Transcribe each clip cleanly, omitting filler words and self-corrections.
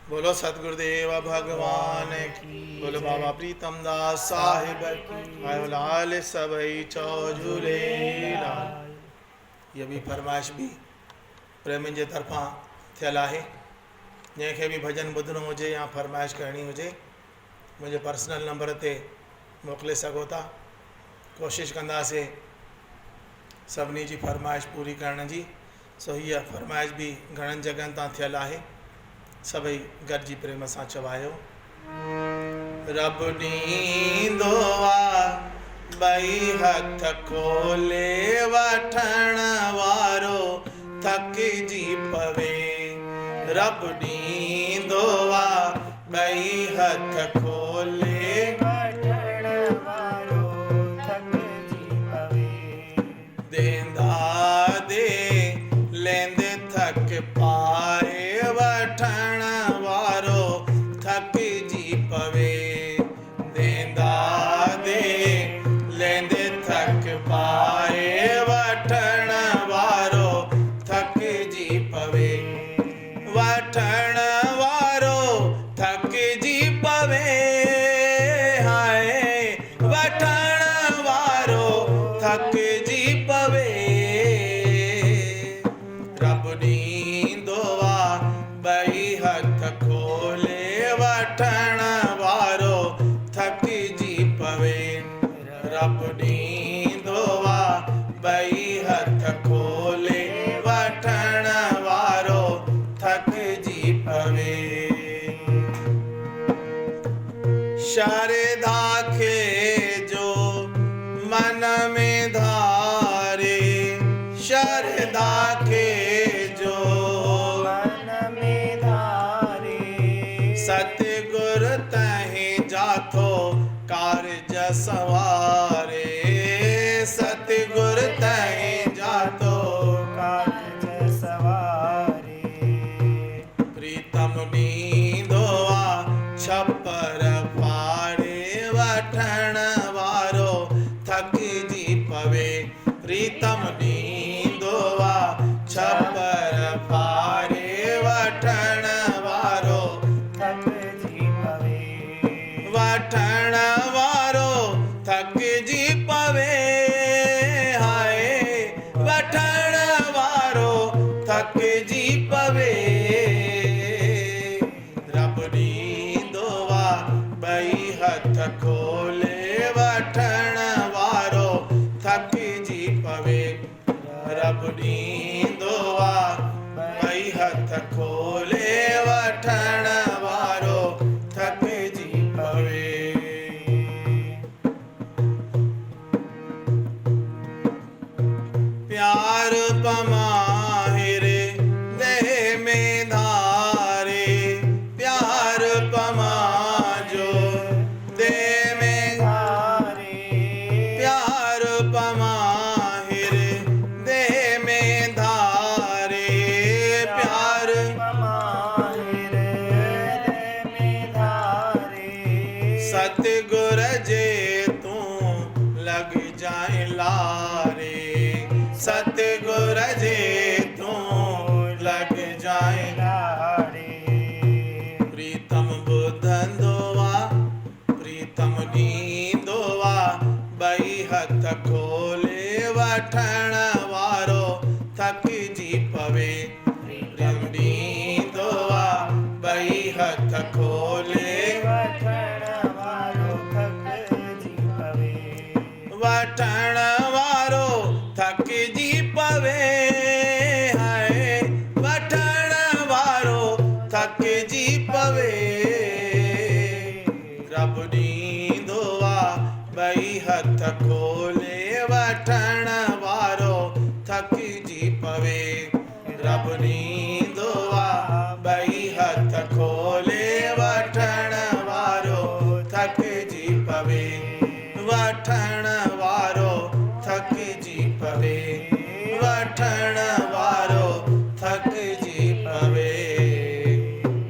बोलो सतगुरुदेव भगवान की, बोलो बाबा प्रीतम दास साहिब की, आयो लाल सबई चौ झूलेलाल। ये भी फरमाइश भी प्रेमी जे तरफां थियल आहे। जंहिंखे बि भॼन ॿुधणो हुजे या फरमाइश करणी हुजे मुंहिंजे पर्सनल नंबर ते मोकिले सघो था। कोशिशि कंदासीं सभिनी जी फरमाइश पूरी करण जी। सो हीअ फरमाइश भी घणनि जॻहनि तां थियल आहे। सभई गॾिजी प्रेम सां चवायो। रब ॾींदो आहे ॿई हथ खोले वठण वारो थकिजी पवे। रब ॾींदो आहे ॿई हथ खोले वठण वारो थकिजी पवे। देंदा दे लेंदे थक पाए वठण वारो थकिजी पवे। देंदा दे लेंदे थक पाए वठण वारो थकिजी पवे। वठण वारो थकिजी पवे। हाय वठण वारो थकिजी पवे। रब ॾींदो आहे ॿई हथ खोले वठण वारो थकिजी पवे। रब ॾींदो आहे ॿई हथ खोले वठण वारो थकिजी पवे। शारदा खे जो मन में धारे। शारदा खे जो मन में धारे। सतगुर तहीं जाथो कारज सवारे। सतगुर तहीं जाथो कारज सवारे। प्रीतम ॾींदो आहे छपर फाड़े वठण वारो थकिजी पवे। प्रीतम ॾींदो आहे छपर फाड़े वठण वारो थकिजी पवे। वठण वारो थकिजी पवे। हाय वठण वारो थकिजी पवे। रब ॾींदो आहे ॿई हथ खोले वठण वारो थकिजी पवे। रब ॾींदो आहे ॿई हथ खोले वठण वारो थकिजी पवे। प्यार पमाहिर देह में धारे। प्यार पमाजो देह में धारे। प्यार पमाहिर देह में धारे। प्यार पमाहिर देह में धारे। सतगुर जे तूं लग जाए लारे। सतगुर जे तूं लग जाए लारे। प्रीतम ॿुधंदो आहे प्रीतम ॾींदो आहे ॿई हथ खोले वठण वारो थकिजी पवे। प्रीतम ॾींदो आहे ॿई हथ खोले वठण वारो थकिजी पवे। वठण वारो थकिजी पवे। हाय वठण वारो थकिजी पवे। रब ॾींदो आहे ॿई हथ खोले वठण वारो थकिजी पवे। रब ॾींदो आहे ॿई हथ खोले वठण वारो थकिजी पवे। वठण वारो थकिजी पवे। वठण वारो थकिजी पवे।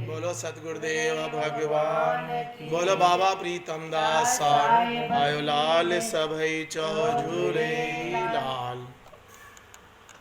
बोलो सतगुरुदेव भगवान। बोलो बाबा प्रीतम दास साहिब। आयो लाल सभई चौ झूलेलाल।